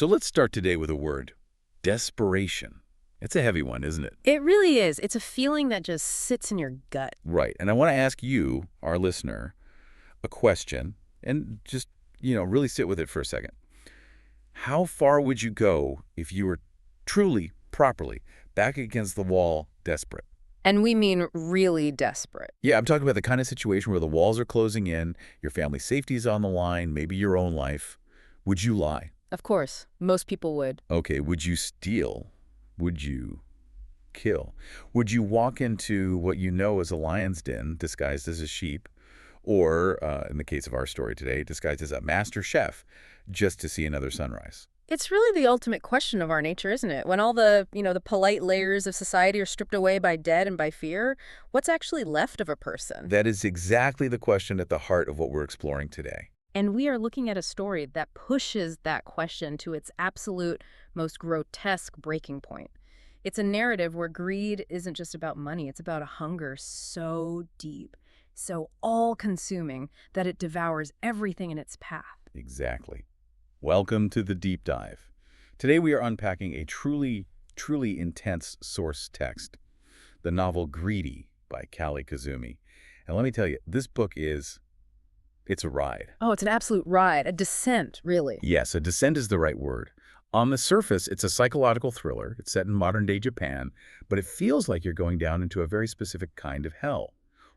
So let's start today with a word, desperation. It's a heavy one, isn't it? It really is. It's a feeling that just sits in your gut. Right. And I want to ask you, our listener, a question, and just, really sit with it for a second. How far would you go if you were truly, properly, back against the wall, desperate? And we mean really desperate. Yeah, I'm talking about the kind of situation where the walls are closing in, your family's safety is on the line, maybe your own life. Would you lie? Of course, most people would. Okay, would you steal? Would you kill? Would you walk into what you know is a lion's den disguised as a sheep, or, in the case of our story today, disguised as a master chef, just to see another sunrise? It's really the ultimate question of our nature, isn't it? When all the polite layers of society are stripped away by debt and by fear, what's actually left of a person? That is exactly the question at the heart of what we're exploring today. And we are looking at a story that pushes that question to its absolute, most grotesque breaking point. It's a narrative where greed isn't just about money, it's about a hunger so deep, so all-consuming that it devours everything in its path. Exactly. Welcome to the deep dive. Today we are unpacking a truly, truly intense source text, the novel Greedy by Callie Kazumi. And let me tell you, this book it's a ride. Oh, it's an absolute ride, a descent, really. Yes, a descent is the right word. On the surface, it's a psychological thriller. It's set in modern-day Japan, but it feels like you're going down into a very specific kind of hell,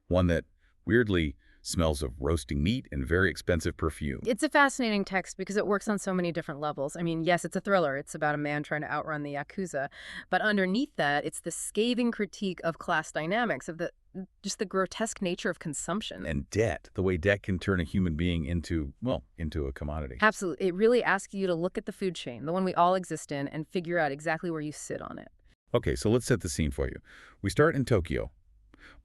one that, weirdly, smells of roasting meat and very expensive perfume. It's a fascinating text because it works on so many different levels. I mean, yes, it's a thriller. It's about a man trying to outrun the Yakuza. But underneath that, it's the scathing critique of class dynamics, of just the grotesque nature of consumption. And debt, the way debt can turn a human being into a commodity. Absolutely. It really asks you to look at the food chain, the one we all exist in, and figure out exactly where you sit on it. Okay, so let's set the scene for you. We start in Tokyo,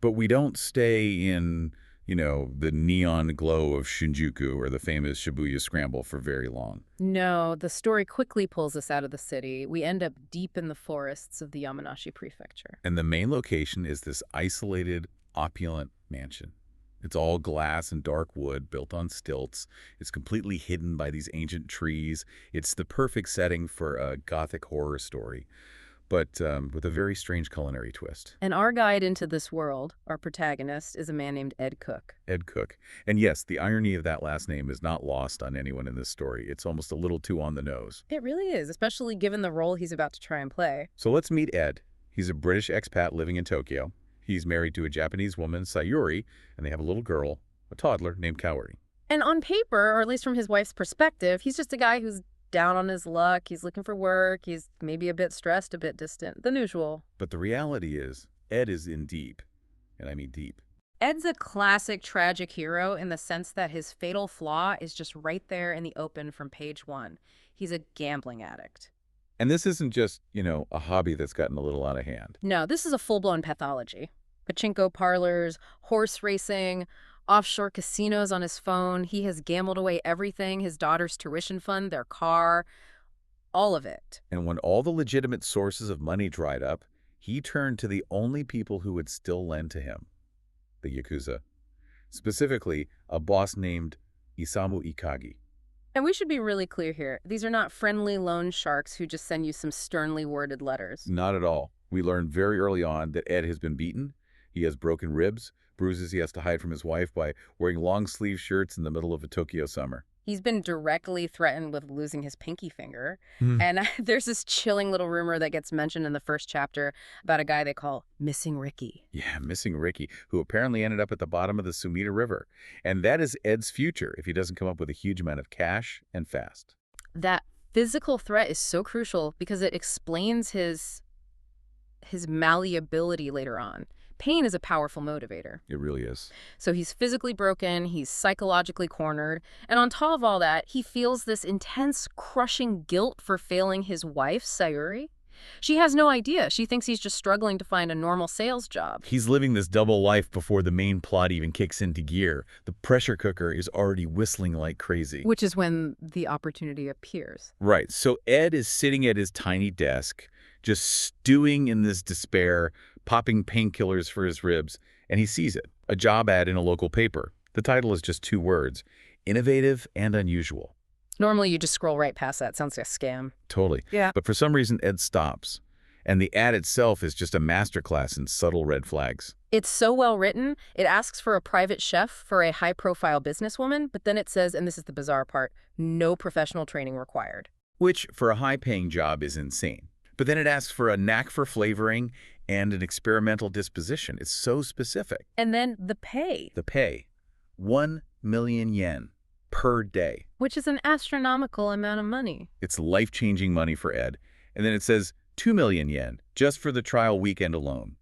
but we don't stay in the neon glow of Shinjuku or the famous Shibuya Scramble for very long. No, the story quickly pulls us out of the city. We end up deep in the forests of the Yamanashi prefecture. And the main location is this isolated, opulent mansion. It's all glass and dark wood built on stilts. It's completely hidden by these ancient trees. It's the perfect setting for a gothic horror story, but with a very strange culinary twist. And our guide into this world, our protagonist, is a man named Ed Cook. Ed Cook. And yes, the irony of that last name is not lost on anyone in this story. It's almost a little too on the nose. It really is, especially given the role he's about to try and play. So let's meet Ed. He's a British expat living in Tokyo. He's married to a Japanese woman, Sayuri, and they have a little girl, a toddler named Kaori. And on paper, or at least from his wife's perspective, he's just a guy who's down on his luck. He's looking for work. He's maybe a bit stressed, a bit distant, the usual. But the reality is, Ed is in deep, and I mean deep. Ed's a classic tragic hero in the sense that his fatal flaw is just right there in the open from page one. He's a gambling addict. And this isn't just, a hobby that's gotten a little out of hand. No, this is a full-blown pathology. Pachinko parlors, horse racing, offshore casinos on his phone. He has gambled away everything, his daughter's tuition fund, their car, all of it. And when all the legitimate sources of money dried up, he turned to the only people who would still lend to him, the Yakuza. Specifically, a boss named Isamu Ikagi. And we should be really clear here. These are not friendly loan sharks who just send you some sternly worded letters. Not at all. We learned very early on that Ed has been beaten. He has broken ribs, bruises he has to hide from his wife by wearing long-sleeve shirts in the middle of a Tokyo summer. He's been directly threatened with losing his pinky finger. And there's this chilling little rumor that gets mentioned in the first chapter about a guy they call Missing Ricky. Yeah, Missing Ricky, who apparently ended up at the bottom of the Sumida River. And that is Ed's future if he doesn't come up with a huge amount of cash and fast. That physical threat is so crucial because it explains his malleability later on. Pain is a powerful motivator. It really is. So he's physically broken, he's psychologically cornered, and on top of all that, he feels this intense, crushing guilt for failing his wife, Sayuri. She has no idea. She thinks he's just struggling to find a normal sales job. He's living this double life before the main plot even kicks into gear. The pressure cooker is already whistling like crazy. Which is when the opportunity appears. Right. So Ed is sitting at his tiny desk, just stewing in this despair, popping painkillers for his ribs, and he sees it, a job ad in a local paper. The title is just 2 words, innovative and unusual. Normally you just scroll right past that. Sounds like a scam. Totally. Yeah. But for some reason, Ed stops. And the ad itself is just a masterclass in subtle red flags. It's so well written, it asks for a private chef for a high-profile businesswoman, but then it says, and this is the bizarre part, no professional training required. Which, for a high-paying job, is insane. But then it asks for a knack for flavoring and an experimental disposition. It's so specific. And then the pay. The pay, 1 million yen per day. Which is an astronomical amount of money. It's life-changing money for Ed. And then it says 2 million yen just for the trial weekend alone.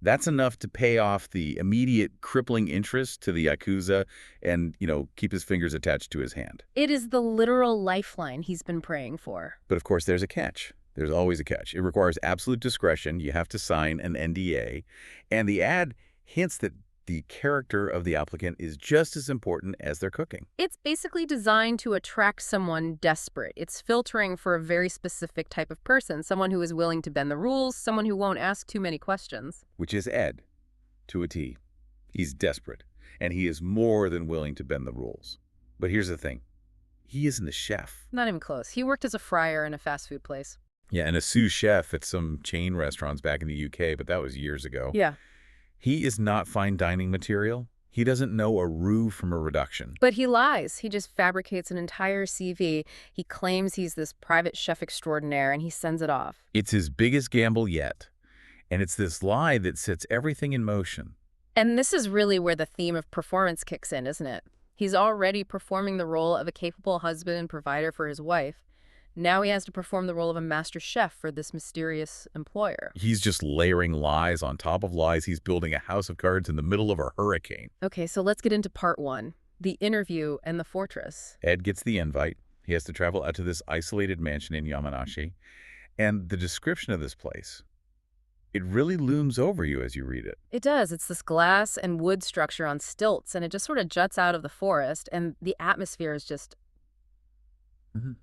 That's enough to pay off the immediate crippling interest to the Yakuza and, keep his fingers attached to his hand. It is the literal lifeline he's been praying for. But of course, there's a catch. There's always a catch. It requires absolute discretion. You have to sign an NDA. And the ad hints that the character of the applicant is just as important as their cooking. It's basically designed to attract someone desperate. It's filtering for a very specific type of person, someone who is willing to bend the rules, someone who won't ask too many questions. Which is Ed, to a T. He's desperate, and he is more than willing to bend the rules. But here's the thing. He isn't a chef. Not even close. He worked as a fryer in a fast food place. Yeah, and a sous chef at some chain restaurants back in the UK, but that was years ago. Yeah. He is not fine dining material. He doesn't know a roux from a reduction. But he lies. He just fabricates an entire CV. He claims he's this private chef extraordinaire, and he sends it off. It's his biggest gamble yet. And it's this lie that sets everything in motion. And this is really where the theme of performance kicks in, isn't it? He's already performing the role of a capable husband and provider for his wife. Now he has to perform the role of a master chef for this mysterious employer. He's just layering lies on top of lies. He's building a house of cards in the middle of a hurricane. Okay, so let's get into part one, the interview and the fortress. Ed gets the invite. He has to travel out to this isolated mansion in Yamanashi. And the description of this place, it really looms over you as you read it. It does. It's this glass and wood structure on stilts, and it just sort of juts out of the forest, and the atmosphere is just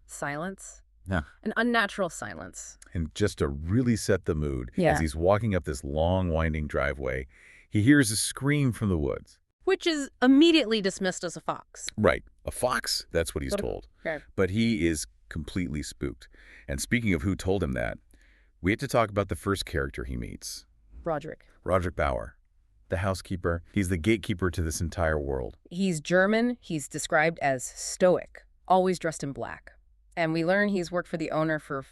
silence. Yeah. An unnatural silence. And just to really set the mood, Yeah. as he's walking up this long, winding driveway, he hears a scream from the woods. Which is immediately dismissed as a fox. Right. A fox, that's what he's told. Okay. But he is completely spooked. And speaking of who told him that, we have to talk about the first character he meets. Roderick. Roderick Bauer, the housekeeper. He's the gatekeeper to this entire world. He's German. He's described as stoic, always dressed in black. And we learn he's worked for the owner for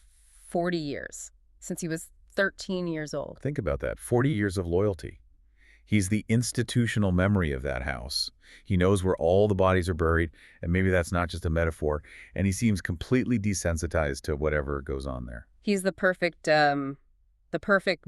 40 years, since he was 13 years old. Think about that. 40 years of loyalty. He's the institutional memory of that house. He knows where all the bodies are buried, and maybe that's not just a metaphor, and he seems completely desensitized to whatever goes on there. He's the perfect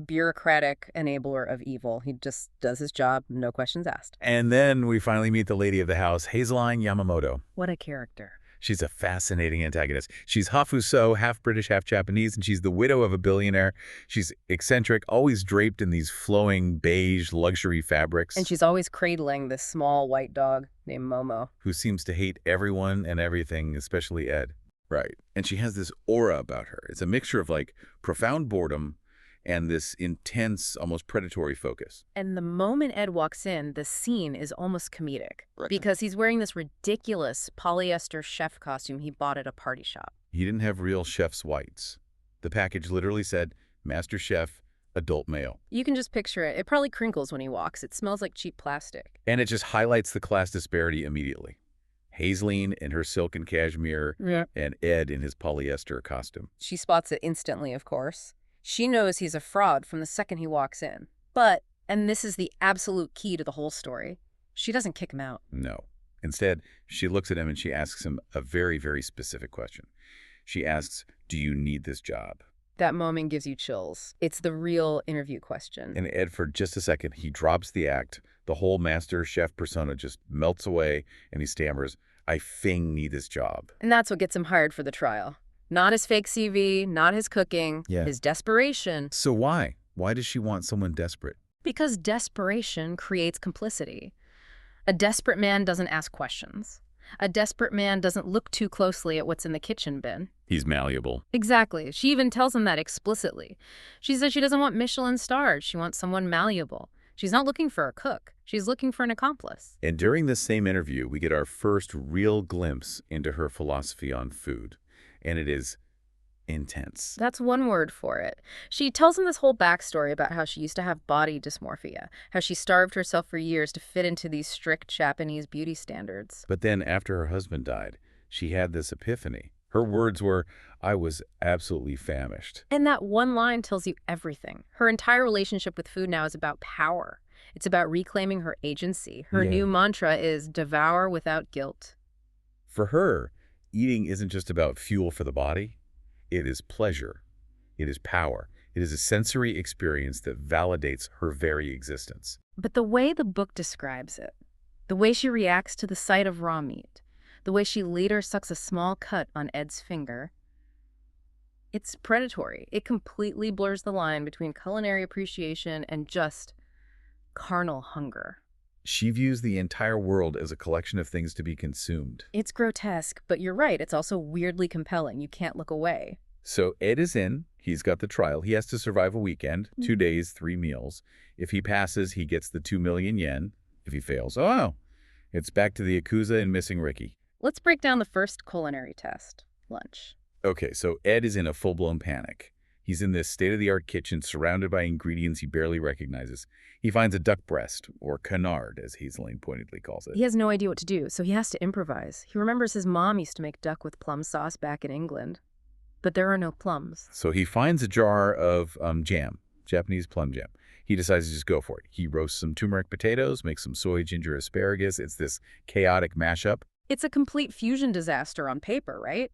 bureaucratic enabler of evil. He just does his job, no questions asked. And then we finally meet the lady of the house, Hazeline Yamamoto. What a character. She's a fascinating antagonist. She's Hafuso, half British, half Japanese, and she's the widow of a billionaire. She's eccentric, always draped in these flowing beige luxury fabrics. And she's always cradling this small white dog named Momo. Who seems to hate everyone and everything, especially Ed. Right. And she has this aura about her. It's a mixture of profound boredom and this intense, almost predatory focus. And the moment Ed walks in, the scene is almost comedic. Right. Because he's wearing this ridiculous polyester chef costume he bought at a party shop. He didn't have real chef's whites. The package literally said, Master Chef, adult male. You can just picture it. It probably crinkles when he walks. It smells like cheap plastic. And it just highlights the class disparity immediately. Hazeline in her silk and cashmere, and Ed in his polyester costume. She spots it instantly, of course. She knows he's a fraud from the second he walks in. But, and this is the absolute key to the whole story, she doesn't kick him out. No. Instead, she looks at him and she asks him a very, very specific question. She asks, do you need this job? That moment gives you chills. It's the real interview question. And Ed, for just a second, he drops the act. The whole master chef persona just melts away and he stammers, I fing need this job. And that's what gets him hired for the trial. Not his fake CV, not his cooking, his desperation. So why? Why does she want someone desperate? Because desperation creates complicity. A desperate man doesn't ask questions. A desperate man doesn't look too closely at what's in the kitchen bin. He's malleable. Exactly. She even tells him that explicitly. She says she doesn't want Michelin stars. She wants someone malleable. She's not looking for a cook. She's looking for an accomplice. And during this same interview, we get our first real glimpse into her philosophy on food. And it is intense. That's one word for it. She tells him this whole backstory about how she used to have body dysmorphia, how she starved herself for years to fit into these strict Japanese beauty standards. But then after her husband died, she had this epiphany. Her words were, "I was absolutely famished." And that one line tells you everything. Her entire relationship with food now is about power. It's about reclaiming her agency. Her new mantra is devour without guilt. For her, eating isn't just about fuel for the body. It is pleasure. It is power. It is a sensory experience that validates her very existence. But the way the book describes it, the way she reacts to the sight of raw meat, the way she later sucks a small cut on Ed's finger, it's predatory. It completely blurs the line between culinary appreciation and just carnal hunger. She views the entire world as a collection of things to be consumed. It's grotesque, but you're right, it's also weirdly compelling. You can't look away. So Ed is in. He's got the trial. He has to survive a weekend, 2 days, 3 meals. If he passes, he gets the 2 million yen. If he fails, oh, it's back to the Yakuza and missing Ricky. Let's break down the first culinary test, lunch. Okay, so Ed is in a full-blown panic. He's in this state-of-the-art kitchen surrounded by ingredients he barely recognizes. He finds a duck breast, or canard, as Hazeline pointedly calls it. He has no idea what to do, so he has to improvise. He remembers his mom used to make duck with plum sauce back in England. But there are no plums. So he finds a jar of jam, Japanese plum jam. He decides to just go for it. He roasts some turmeric potatoes, makes some soy ginger asparagus. It's this chaotic mashup. It's a complete fusion disaster on paper, right?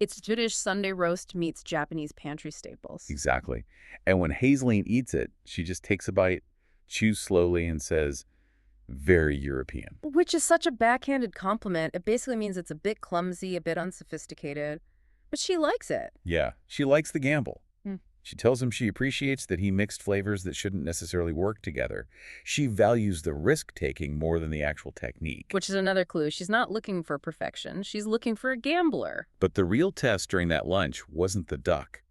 It's British Sunday roast meets Japanese pantry staples. Exactly. And when Hazeline eats it, she just takes a bite, chews slowly, and says, "Very European." Which is such a backhanded compliment. It basically means it's a bit clumsy, a bit unsophisticated. But she likes it. Yeah, she likes the gamble. She tells him she appreciates that he mixed flavors that shouldn't necessarily work together. She values the risk-taking more than the actual technique. Which is another clue. She's not looking for perfection. She's looking for a gambler. But the real test during that lunch wasn't the duck.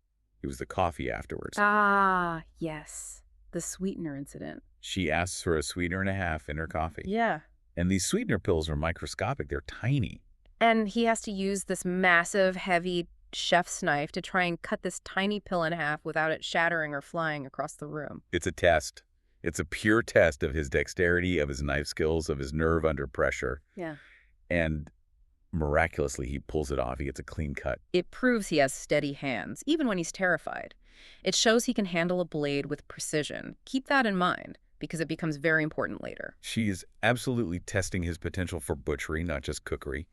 It was the coffee afterwards. Ah, yes. The sweetener incident. She asks for a sweetener and a half in her coffee. Yeah. And these sweetener pills are microscopic. They're tiny. And he has to use this massive, heavy chef's knife to try and cut this tiny pill in half without it shattering or flying across the room. It's a test. It's a pure test of his dexterity, of his knife skills, of his nerve under pressure. Yeah. And miraculously, he pulls it off. He gets a clean cut. It proves he has steady hands, even when he's terrified. It shows he can handle a blade with precision. Keep that in mind, because it becomes very important later. She is absolutely testing his potential for butchery, not just cookery.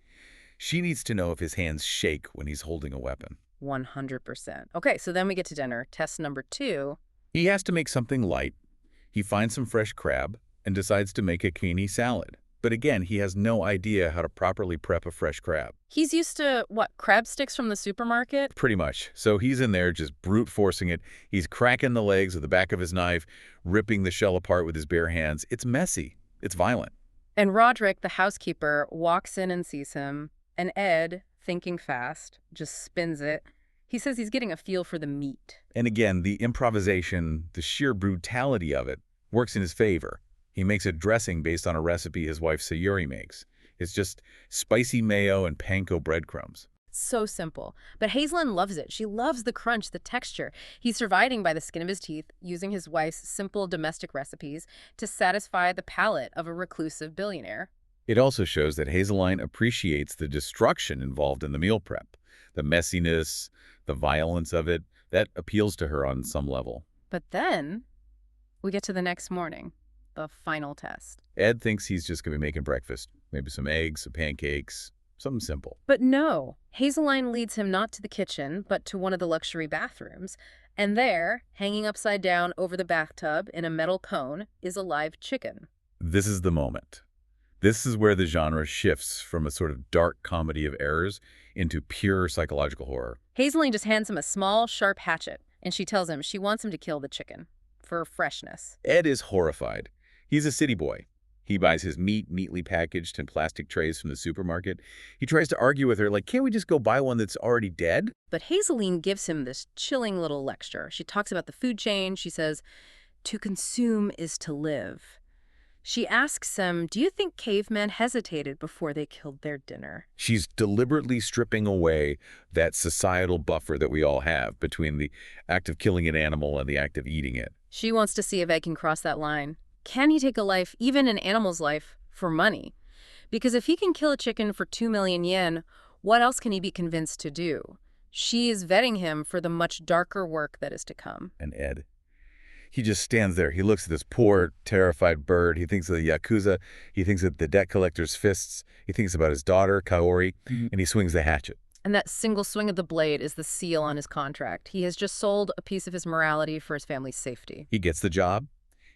She needs to know if his hands shake when he's holding a weapon. 100%. Okay, so then we get to dinner. Test number 2. He has to make something light. He finds some fresh crab and decides to make a kini salad. But again, he has no idea how to properly prep a fresh crab. He's used to, what, crab sticks from the supermarket? Pretty much. So he's in there just brute forcing it. He's cracking the legs with the back of his knife, ripping the shell apart with his bare hands. It's messy. It's violent. And Roderick, the housekeeper, walks in and sees him. And Ed, thinking fast, just spins it. He says he's getting a feel for the meat. And again, the improvisation, the sheer brutality of it, works in his favor. He makes a dressing based on a recipe his wife Sayuri makes. It's just spicy mayo and panko breadcrumbs. So simple. But Hazeline loves it. She loves the crunch, the texture. He's surviving by the skin of his teeth, using his wife's simple domestic recipes to satisfy the palate of a reclusive billionaire. It also shows that Hazeline appreciates the destruction involved in the meal prep. The messiness, the violence of it, that appeals to her on some level. But then we get to the next morning, the final test. Ed thinks he's just going to be making breakfast. Maybe some eggs, some pancakes, something simple. But no, Hazeline leads him not to the kitchen, but to one of the luxury bathrooms. And there, hanging upside down over the bathtub in a metal cone, is a live chicken. This is the moment. This is where the genre shifts from a sort of dark comedy of errors into pure psychological horror. Hazeline just hands him a small, sharp hatchet, and she tells him she wants him to kill the chicken for freshness. Ed is horrified. He's a city boy. He buys his meat neatly packaged in plastic trays from the supermarket. He tries to argue with her, like, can't we just go buy one that's already dead? But Hazeline gives him this chilling little lecture. She talks about the food chain. She says, To consume is to live. She asks him, do you think cavemen hesitated before they killed their dinner? She's deliberately stripping away that societal buffer that we all have between the act of killing an animal and the act of eating it. She wants to see if Ed can cross that line. Can he take a life, even an animal's life, for money? Because if he can kill a chicken for 2 million yen, what else can he be convinced to do? She is vetting him for the much darker work that is to come. And Ed, he just stands there. He looks at this poor, terrified bird. He thinks of the Yakuza. He thinks of the debt collector's fists. He thinks about his daughter, Kaori, and he swings the hatchet. And that single swing of the blade is the seal on his contract. He has just sold a piece of his morality for his family's safety. He gets the job.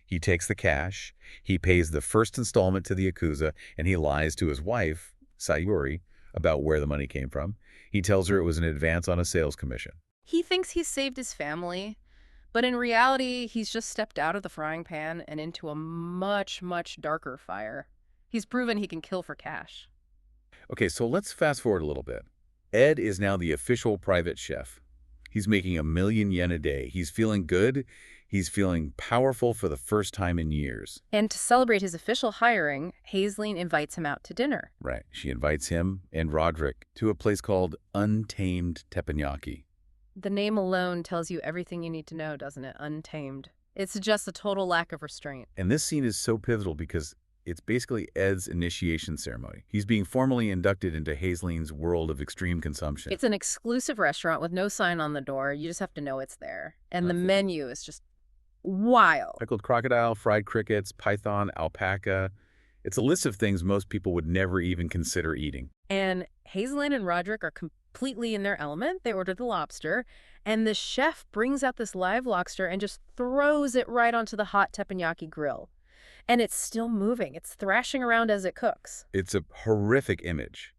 He takes the cash. He pays the first installment to the Yakuza, and he lies to his wife, Sayuri, about where the money came from. He tells her it was an advance on a sales commission. He thinks he's saved his family, but in reality, he's just stepped out of the frying pan and into a much, much darker fire. He's proven he can kill for cash. Okay, so let's fast forward a little bit. Ed is now the official private chef. He's making 1 million yen a day. He's feeling good. He's feeling powerful for the first time in years. And to celebrate his official hiring, Hazeline invites him out to dinner. Right. She invites him and Roderick to a place called Untamed Teppanyaki. The name alone tells you everything you need to know, doesn't it? Untamed. It suggests a total lack of restraint. And this scene is so pivotal because it's basically Ed's initiation ceremony. He's being formally inducted into Hazeline's world of extreme consumption. It's an exclusive restaurant with no sign on the door. You just have to know it's there. And the menu is just wild. Pickled crocodile, fried crickets, python, alpaca. It's a list of things most people would never even consider eating. And Hazeline and Roderick are completely in their element. They order the lobster, and the chef brings out this live lobster and just throws it right onto the hot teppanyaki grill. And it's still moving. It's thrashing around as it cooks. It's a horrific image.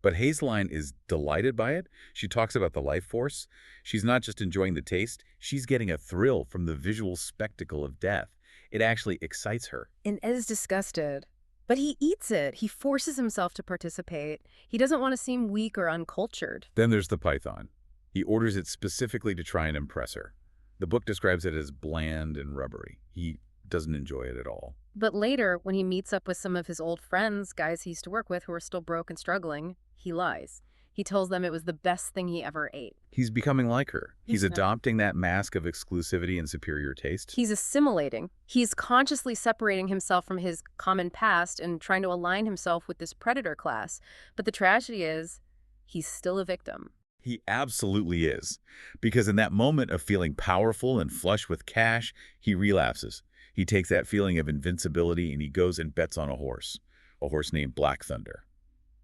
But Hazeline is delighted by it. She talks about the life force. She's not just enjoying the taste, she's getting a thrill from the visual spectacle of death. It actually excites her. And Ed is disgusted. But he eats it. He forces himself to participate. He doesn't want to seem weak or uncultured. Then there's the python. He orders it specifically to try and impress her. The book describes it as bland and rubbery. He doesn't enjoy it at all. But later, when he meets up with some of his old friends, guys he used to work with who are still broke and struggling, he lies. He tells them it was the best thing he ever ate. He's becoming like her. He's Yeah. adopting that mask of exclusivity and superior taste. He's assimilating. He's consciously separating himself from his common past and trying to align himself with this predator class. But the tragedy is, he's still a victim. He absolutely is. Because in that moment of feeling powerful and flush with cash, he relapses. He takes that feeling of invincibility and he goes and bets on a horse named Black Thunder.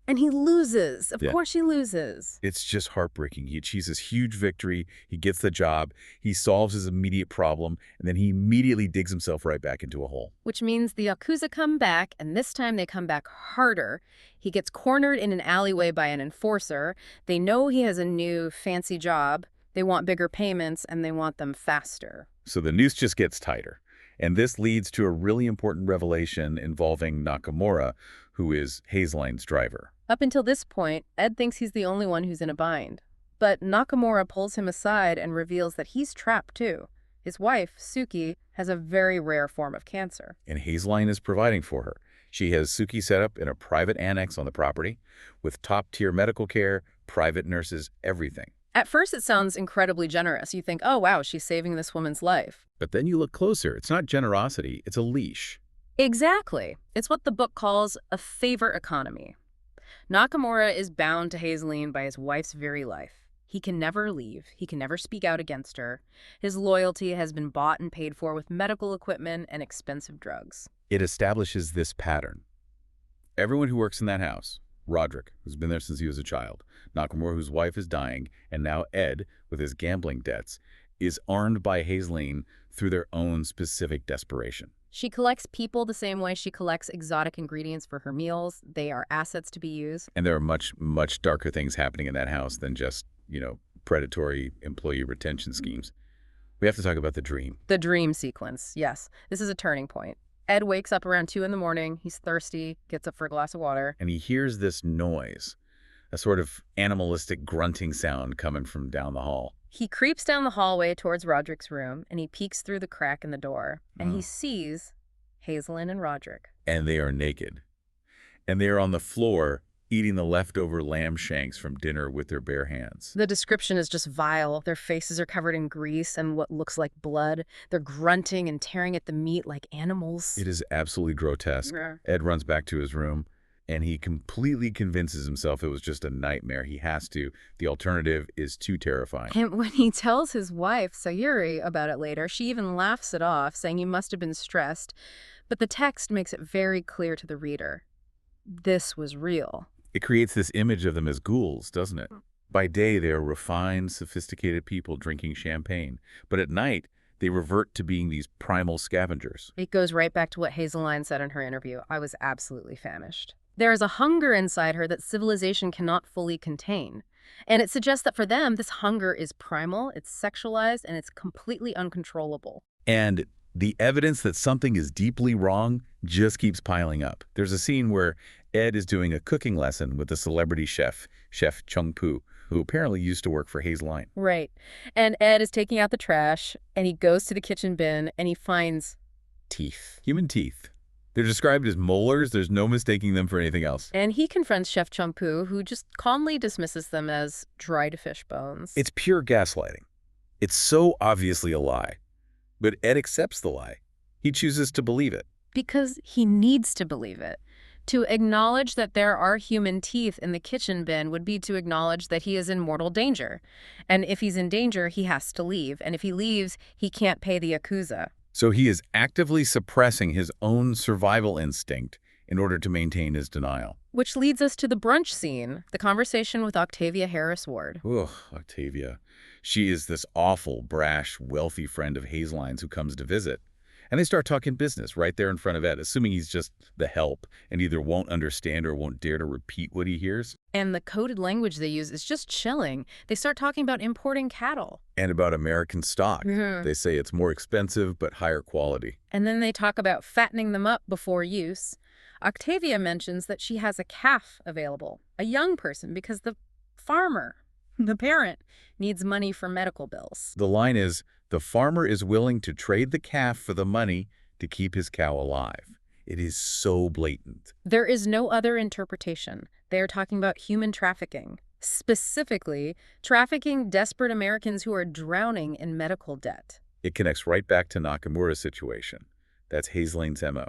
And he loses. Of Yeah. course he loses. It's just heartbreaking. He achieves this huge victory. He gets the job. He solves his immediate problem. And then he immediately digs himself right back into a hole. Which means the Yakuza come back, and this time they come back harder. He gets cornered in an alleyway by an enforcer. They know he has a new fancy job. They want bigger payments, and they want them faster. So the noose just gets tighter. And this leads to a really important revelation involving Nakamura, who is Hazeline's driver. Up until this point, Ed thinks he's the only one who's in a bind. But Nakamura pulls him aside and reveals that he's trapped too. His wife, Suki, has a very rare form of cancer. And Hazeline is providing for her. She has Suki set up in a private annex on the property with top-tier medical care, private nurses, everything. At first, it sounds incredibly generous. You think, oh, wow, she's saving this woman's life. But then you look closer. It's not generosity. It's a leash. Exactly. It's what the book calls a favor economy. Nakamura is bound to Hazeline by his wife's very life. He can never leave. He can never speak out against her. His loyalty has been bought and paid for with medical equipment and expensive drugs. It establishes this pattern. Everyone who works in that house, Roderick, who's been there since he was a child, Nakamura, whose wife is dying, and now Ed, with his gambling debts, is armed by Hazeline through their own specific desperation. She collects people the same way she collects exotic ingredients for her meals. They are assets to be used. And there are much, much darker things happening in that house than just, predatory employee retention schemes. We have to talk about the dream. The dream sequence, yes. This is a turning point. Ed wakes up around 2 in the morning. He's thirsty, gets up for a glass of water. And he hears this noise, a sort of animalistic grunting sound coming from down the hall. He creeps down the hallway towards Roderick's room, and he peeks through the crack in the door, and he sees Hazeline and Roderick. And they are naked. And they are on the floor eating the leftover lamb shanks from dinner with their bare hands. The description is just vile. Their faces are covered in grease and what looks like blood. They're grunting and tearing at the meat like animals. It is absolutely grotesque. Yeah. Ed runs back to his room, and he completely convinces himself it was just a nightmare. He has to. The alternative is too terrifying. And when he tells his wife, Sayuri, about it later, she even laughs it off, saying he must have been stressed. But the text makes it very clear to the reader. This was real. It creates this image of them as ghouls, doesn't it? By day, they are refined, sophisticated people drinking champagne. But at night, they revert to being these primal scavengers. It goes right back to what Hazeline said in her interview. I was absolutely famished. There is a hunger inside her that civilization cannot fully contain. And it suggests that for them, this hunger is primal, it's sexualized, and it's completely uncontrollable. And the evidence that something is deeply wrong just keeps piling up. There's a scene where Ed is doing a cooking lesson with a celebrity chef, Chef Chung Pu, who apparently used to work for Hazeline. Right. And Ed is taking out the trash, and he goes to the kitchen bin, and he finds teeth. Human teeth. They're described as molars. There's no mistaking them for anything else. And he confronts Chef Chung Pu, who just calmly dismisses them as dried fish bones. It's pure gaslighting. It's so obviously a lie. But Ed accepts the lie. He chooses to believe it. Because he needs to believe it. To acknowledge that there are human teeth in the kitchen bin would be to acknowledge that he is in mortal danger. And if he's in danger, he has to leave. And if he leaves, he can't pay the Yakuza. So he is actively suppressing his own survival instinct in order to maintain his denial. Which leads us to the brunch scene, the conversation with Octavia Harris Ward. Ugh, Octavia. She is this awful, brash, wealthy friend of Hazeline's who comes to visit. And they start talking business right there in front of Ed, assuming he's just the help and either won't understand or won't dare to repeat what he hears. And the coded language they use is just chilling. They start talking about importing cattle. And about American stock. Mhm. They say it's more expensive but higher quality. And then they talk about fattening them up before use. Octavia mentions that she has a calf available, a young person, because the farmer, the parent, needs money for medical bills. The line is, the farmer is willing to trade the calf for the money to keep his cow alive. It is so blatant. There is no other interpretation. They are talking about human trafficking, specifically trafficking desperate Americans who are drowning in medical debt. It connects right back to Nakamura's situation. That's Hazeline's MO.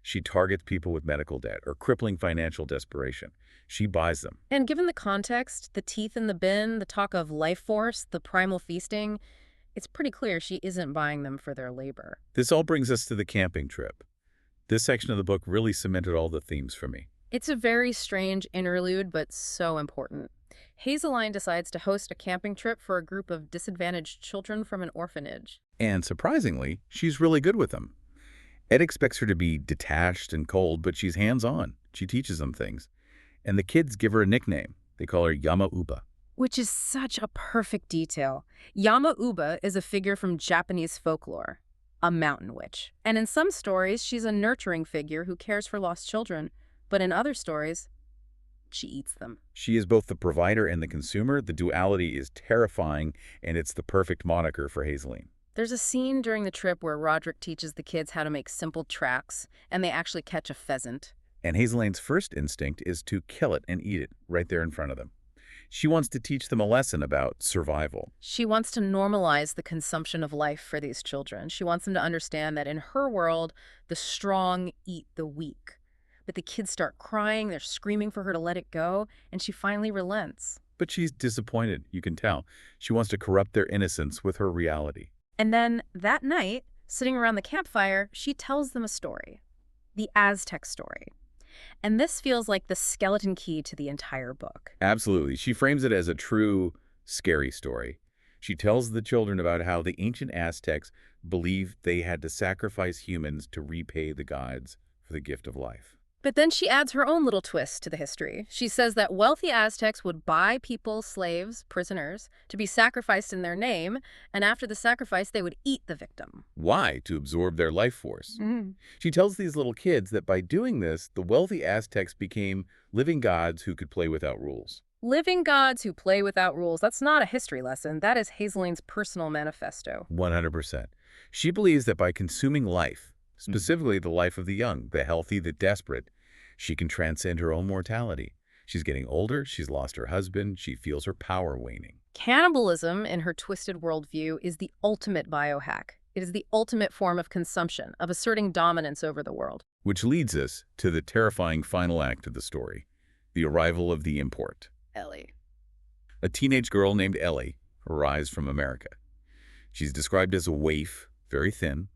She targets people with medical debt or crippling financial desperation. She buys them. And given the context, the teeth in the bin, the talk of life force, the primal feasting, it's pretty clear she isn't buying them for their labor. This all brings us to the camping trip. This section of the book really cemented all the themes for me. It's a very strange interlude, but so important. Hazeline decides to host a camping trip for a group of disadvantaged children from an orphanage. And surprisingly, she's really good with them. Ed expects her to be detached and cold, but she's hands-on. She teaches them things. And the kids give her a nickname. They call her Yama-uba. Which is such a perfect detail. Yama-uba is a figure from Japanese folklore, a mountain witch. And in some stories, she's a nurturing figure who cares for lost children. But in other stories, she eats them. She is both the provider and the consumer. The duality is terrifying, and it's the perfect moniker for Hazeline. There's a scene during the trip where Roderick teaches the kids how to make simple tracks, and they actually catch a pheasant. And Hazeline's first instinct is to kill it and eat it right there in front of them. She wants to teach them a lesson about survival. She wants to normalize the consumption of life for these children. She wants them to understand that in her world, the strong eat the weak. But the kids start crying, they're screaming for her to let it go, and she finally relents. But she's disappointed, you can tell. She wants to corrupt their innocence with her reality. And then that night, sitting around the campfire, she tells them a story, the Aztec story. And this feels like the skeleton key to the entire book. Absolutely. She frames it as a true, scary story. She tells the children about how the ancient Aztecs believed they had to sacrifice humans to repay the gods for the gift of life. But then she adds her own little twist to the history. She says that wealthy Aztecs would buy people, slaves, prisoners, to be sacrificed in their name, and after the sacrifice, they would eat the victim. Why? To absorb their life force. Mm-hmm. She tells these little kids that by doing this, the wealthy Aztecs became living gods who could play without rules. Living gods who play without rules. That's not a history lesson. That is Hazeline's personal manifesto. 100%. She believes that by consuming life, specifically the life of the young, the healthy, the desperate, she can transcend her own mortality. She's getting older, she's lost her husband, she feels her power waning. Cannibalism, in her twisted worldview, is the ultimate biohack. It is the ultimate form of consumption, of asserting dominance over the world. Which leads us to the terrifying final act of the story, the arrival of the import. Ellie. A teenage girl named Ellie arrives from America. She's described as a waif, very thin,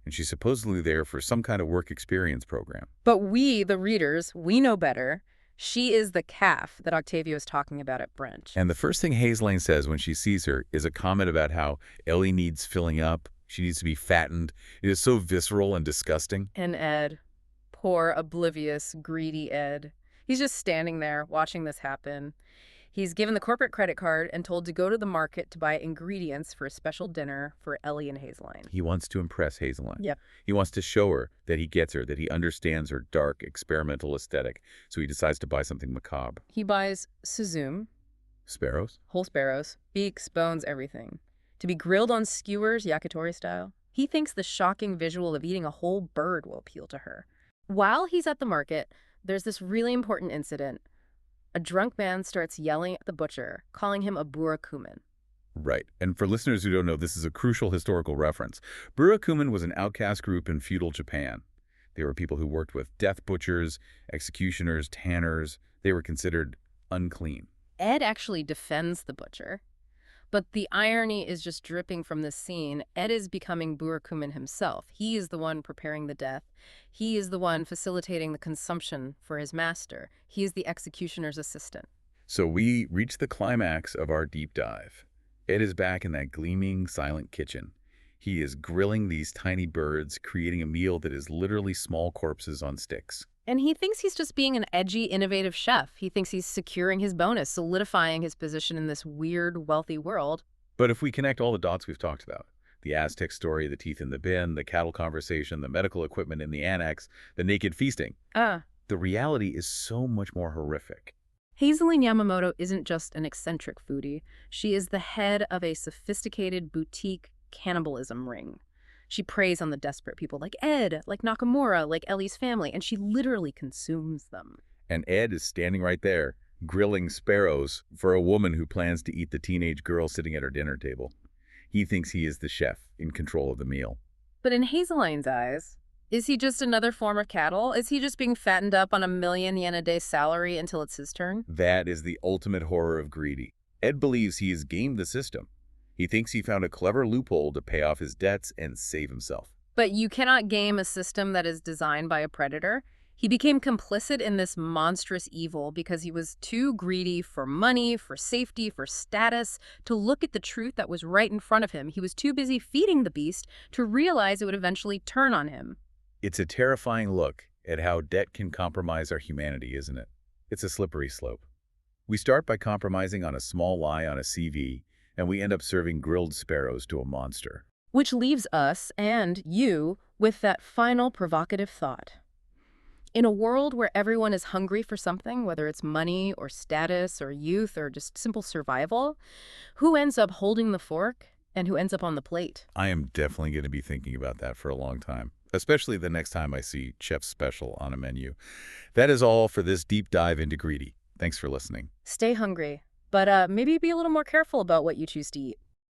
and she's supposedly there for some kind of work experience program. But we, the readers, we know better. She is the calf that Octavio is talking about at brunch. And the first thing Hazeline says when she sees her is a comment about how Ellie needs filling up, she needs to be fattened. It is so visceral and disgusting. And Ed, poor, oblivious, greedy Ed. He's just standing there watching this happen. He's given the corporate credit card and told to go to the market to buy ingredients for a special dinner for Ellie and Hazeline. He wants to impress Hazeline. Yep. He wants to show her that he gets her, that he understands her dark, experimental aesthetic, so he decides to buy something macabre. He buys Suzume, Sparrows? whole sparrows, beaks, bones, everything, to be grilled on skewers, yakitori style. He thinks the shocking visual of eating a whole bird will appeal to her. While he's at the market, there's this really important incident. A drunk man starts yelling at the butcher, calling him a burakumin. Right. And for listeners who don't know, this is a crucial historical reference. Burakumin was an outcast group in feudal Japan. They were people who worked with death butchers, executioners, tanners. They were considered unclean. Ed actually defends the butcher. But the irony is just dripping from this scene. Ed is becoming burakumin himself. He is the one preparing the death. He is the one facilitating the consumption for his master. He is the executioner's assistant. So we reach the climax of our deep dive. Ed is back in that gleaming, silent kitchen. He is grilling these tiny birds, creating a meal that is literally small corpses on sticks. And he thinks he's just being an edgy, innovative chef. He thinks he's securing his bonus, solidifying his position in this weird, wealthy world. But if we connect all the dots we've talked about, the Aztec story, the teeth in the bin, the cattle conversation, the medical equipment in the annex, the naked feasting, the reality is so much more horrific. Hazeline Yamamoto isn't just an eccentric foodie. She is the head of a sophisticated boutique cannibalism ring. She preys on the desperate people like Ed, like Nakamura, like Ellie's family, and she literally consumes them. And Ed is standing right there, grilling sparrows for a woman who plans to eat the teenage girl sitting at her dinner table. He thinks he is the chef in control of the meal. But in Hazeline's eyes, is he just another form of cattle? Is he just being fattened up on $1,000,000 a day salary until it's his turn? That is the ultimate horror of greedy. Ed believes he has gamed the system. He thinks he found a clever loophole to pay off his debts and save himself. But you cannot game a system that is designed by a predator. He became complicit in this monstrous evil because he was too greedy for money, for safety, for status, to look at the truth that was right in front of him. He was too busy feeding the beast to realize it would eventually turn on him. It's a terrifying look at how debt can compromise our humanity, isn't it? It's a slippery slope. We start by compromising on a small lie on a CV, and we end up serving grilled sparrows to a monster. Which leaves us, and you, with that final provocative thought. In a world where everyone is hungry for something, whether it's money or status or youth or just simple survival, who ends up holding the fork and who ends up on the plate? I am definitely going to be thinking about that for a long time, especially the next time I see Chef's Special on a menu. That is all for this deep dive into greedy. Thanks for listening. Stay hungry, but maybe be a little more careful about what you choose to eat.